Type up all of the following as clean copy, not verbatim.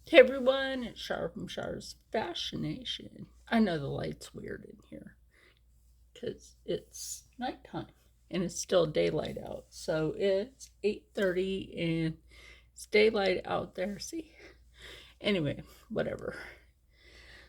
Hey everyone, it's Char from Char's Fascination. I know the light's weird in here because it's nighttime and it's still daylight out. So it's 8:30 and it's daylight out there. See? Anyway, whatever.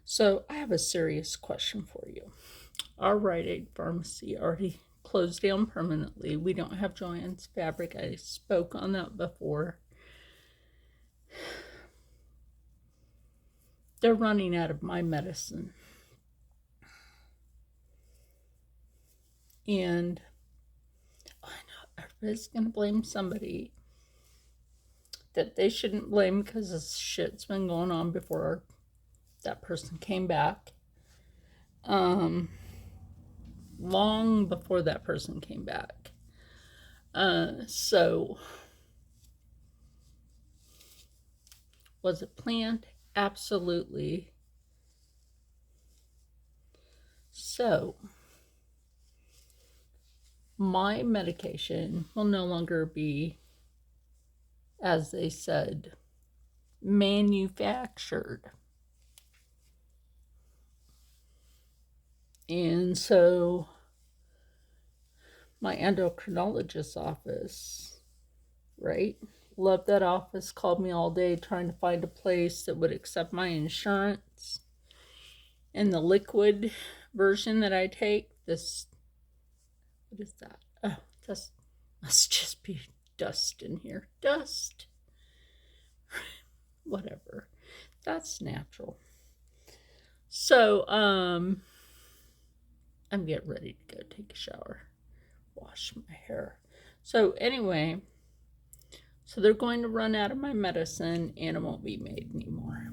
So I have a serious question for you. Our Rite Aid pharmacy already closed down permanently. We don't have Joann's fabric. I spoke on that before. They're running out of my medicine. And I know everybody's going to blame somebody that they shouldn't blame because this shit's been going on before that person came back. Um, Long before that person came back. So, was it planned? Absolutely. So, my medication will no longer be, as they said, manufactured. And so, my endocrinologist's office, right? Love that office, called me all day trying to find a place that would accept my insurance. And the liquid version that I take, this, what is that? Oh, this must just be dust in here. Dust. Whatever. That's natural. So, I'm getting ready to go take a shower, wash my hair. So, anyway, so they're going to run out of my medicine and it won't be made anymore.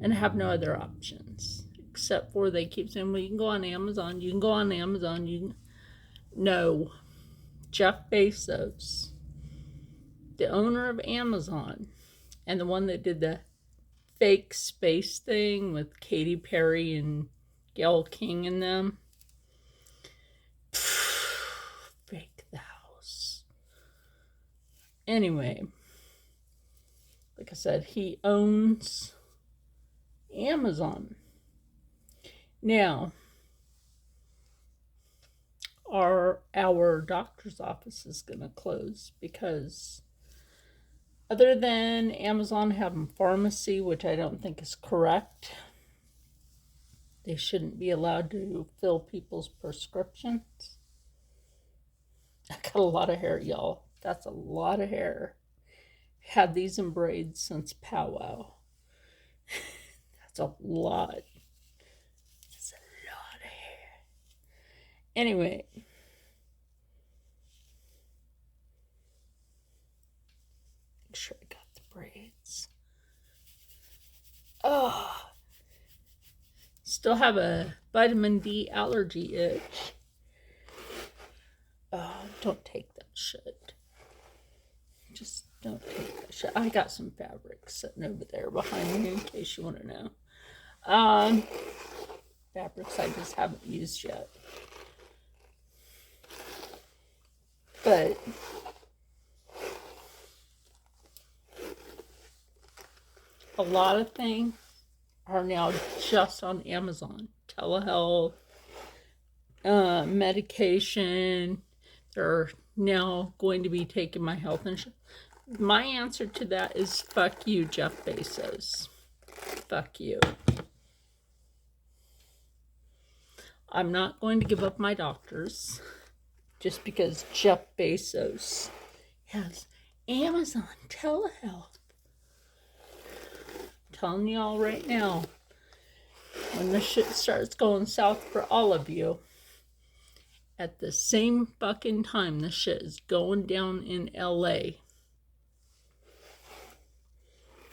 And I have no other options except for they keep saying, well, you can go on Amazon. You can go on Amazon. You can... No. Jeff Bezos, the owner of Amazon and the one that did the fake space thing with Katy Perry and Gayle King and them. Fake the house. Anyway, like I said, he owns Amazon. Now, our doctor's office is going to close because other than Amazon having pharmacy, which I don't think is correct, they shouldn't be allowed to fill people's prescriptions. I got a lot of hair, y'all. That's a lot of hair. Had these in braids since powwow. That's a lot. That's a lot of hair. Anyway, make sure I got the braids. Oh, still have a vitamin D allergy itch. Oh, don't take that shit. Just don't take that shit. I got some fabric sitting over there behind me in case you want to know. Fabrics I just haven't used yet. But a lot of things are now just on Amazon. Telehealth, medication. They're now going to be taking my health insurance. My answer to that is fuck you, Jeff Bezos. Fuck you. I'm not going to give up my doctors just because Jeff Bezos has Amazon telehealth. I'm telling y'all right now, when the shit starts going south for all of you, at the same fucking time the shit is going down in LA,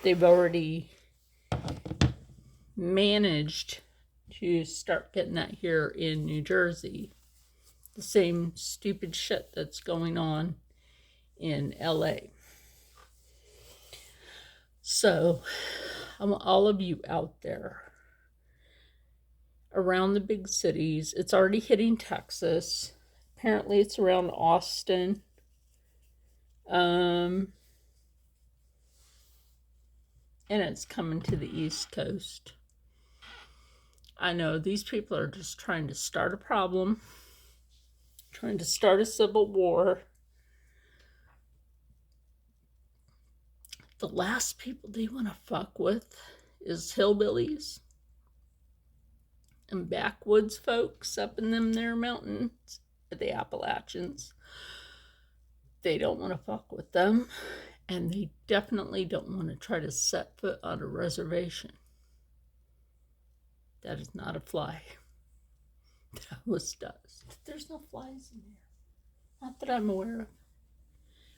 they've already managed to start getting that here in New Jersey. The same stupid shit that's going on in LA. So, I want all of you out there around the big cities. It's already hitting Texas. Apparently, it's around Austin. and it's coming to the East Coast. I know these people are just trying to start a problem, trying to start a civil war. The last people they want to fuck with is hillbillies and backwoods folks up in them there mountains, the Appalachians. They don't want to fuck with them, and they definitely don't want to try to set foot on a reservation. That is not a fly. That was dust. There's no flies in there. Not that I'm aware of.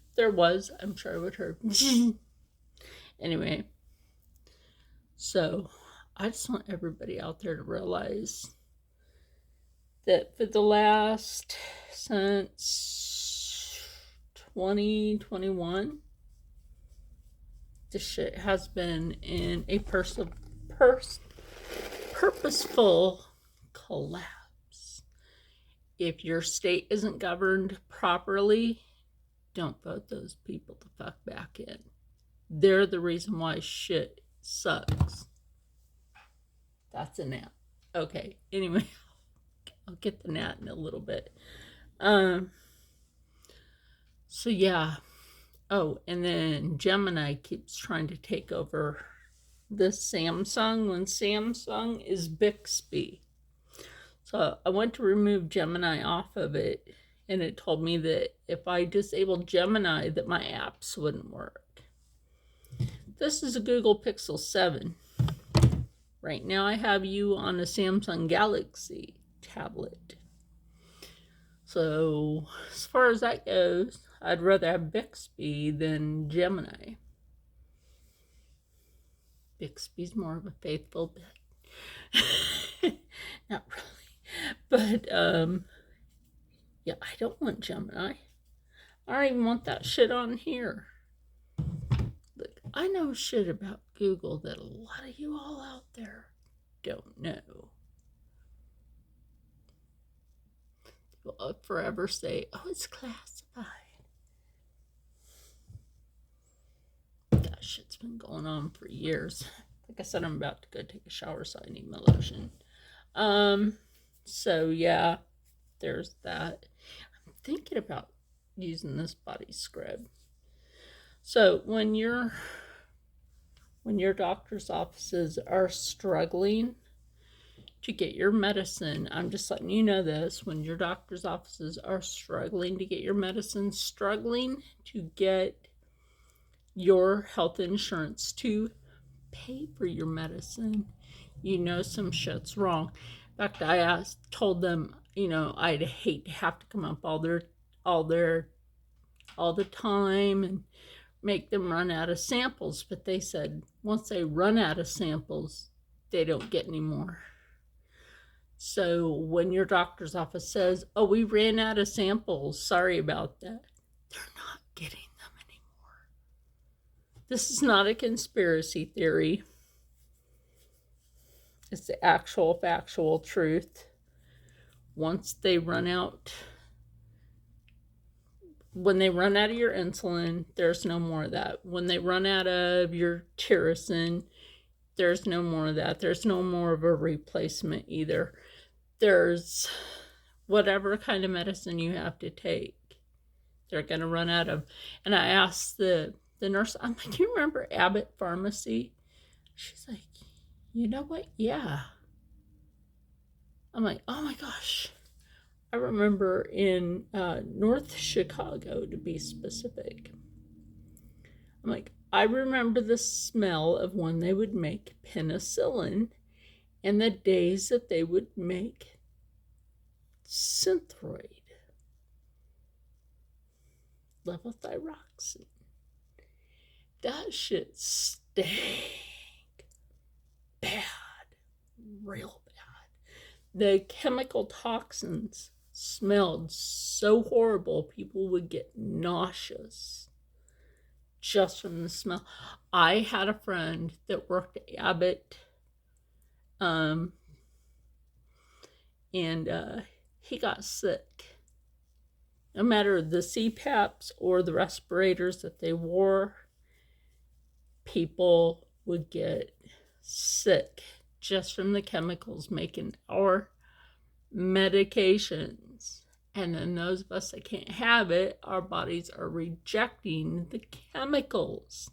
If there was, I'm sure I would have heard. Anyway, so I just want everybody out there to realize that for the last, since 2021, this shit has been in a purposeful collapse. If your state isn't governed properly, don't vote those people the fuck back in. They're the reason why shit sucks. That's a gnat. Okay, anyway, I'll get the gnat in a little bit. So yeah. Oh, and then Gemini keeps trying to take over the Samsung when Samsung is Bixby. So I went to remove Gemini off of it, and it told me that if I disabled Gemini that my apps wouldn't work. This is a Google Pixel 7. Right now I have you on a Samsung Galaxy tablet. So as far as that goes, I'd rather have Bixby than Gemini. Bixby's more of a faithful bit. Not really. But, yeah, I don't want Gemini. I don't even want that shit on here. Look, I know shit about Google that a lot of you all out there don't know. You'll forever say, oh, it's classified. That shit's been going on for years. Like I said, I'm about to go take a shower, so I need my lotion. So yeah, there's that. I'm thinking about using this body scrub. So when your doctor's offices are struggling to get your medicine, I'm just letting you know this, when your doctor's offices are struggling to get your medicine, struggling to get your health insurance to pay for your medicine, you know some shit's wrong. In fact, I told them, I'd hate to have to come up all the time and make them run out of samples, but they said once they run out of samples, they don't get any more. So when your doctor's office says, oh, we ran out of samples, sorry about that, they're not getting them anymore. This is not a conspiracy theory. It's the actual factual truth. Once they run out, when they run out of your insulin, there's no more of that. When they run out of your tyrosine, there's no more of that. There's no more of a replacement either. There's whatever kind of medicine you have to take, they're going to run out of. And I asked the nurse, I'm like, you remember Abbott Pharmacy? She's like, you know what? Yeah. I'm like, oh my gosh. I remember in North Chicago, to be specific. I'm like, I remember the smell of when they would make penicillin and the days that they would make Synthroid, levothyroxine. That shit stank bad, real bad. The chemical toxins smelled so horrible, people would get nauseous just from the smell. I had a friend that worked at Abbott, and he got sick. No matter the CPAPs or the respirators that they wore, people would get sick just from the chemicals making our medications. And then those of us that can't have it, our bodies are rejecting the chemicals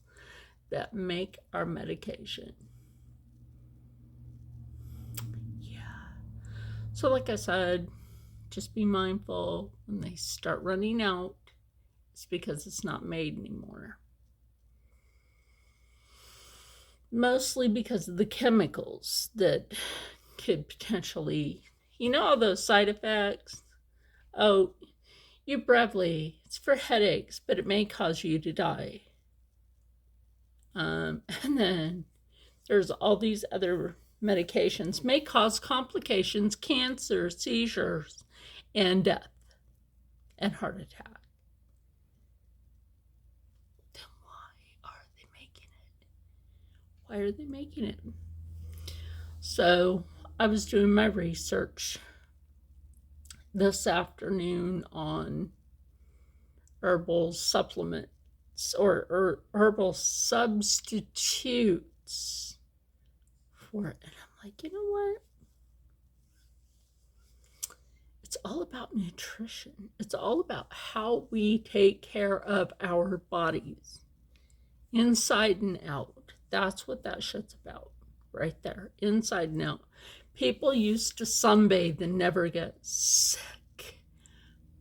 that make our medication. Yeah. So, like I said, just be mindful when they start running out, it's because it's not made anymore. Mostly because of the chemicals that could potentially, all those side effects. Oh, Ubrevely, it's for headaches, but it may cause you to die. And then there's all these other medications, may cause complications, cancer, seizures, and death, and heart attack. Then why are they making it? Why are they making it? So I was doing my research this afternoon on herbal supplements or herbal substitutes for it. And I'm like, you know what? It's all about nutrition. It's all about how we take care of our bodies, inside and out. That's what that shit's about, right there, inside and out. People used to sunbathe and never get sick.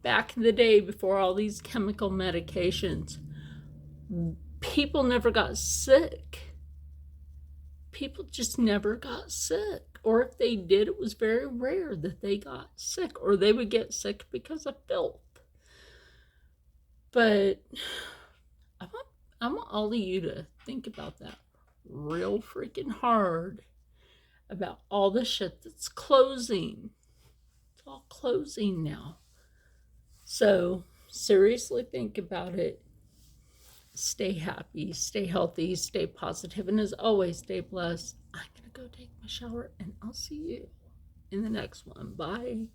Back in the day, before all these chemical medications, people never got sick. People just never got sick. Or if they did, it was very rare that they got sick, or they would get sick because of filth. But I want all of you to think about that real freaking hard, about all the shit that's closing. It's all closing now. So seriously think about it. Stay happy, stay healthy, stay positive, and as always, stay blessed. I'm going to go take my shower, and I'll see you in the next one. Bye.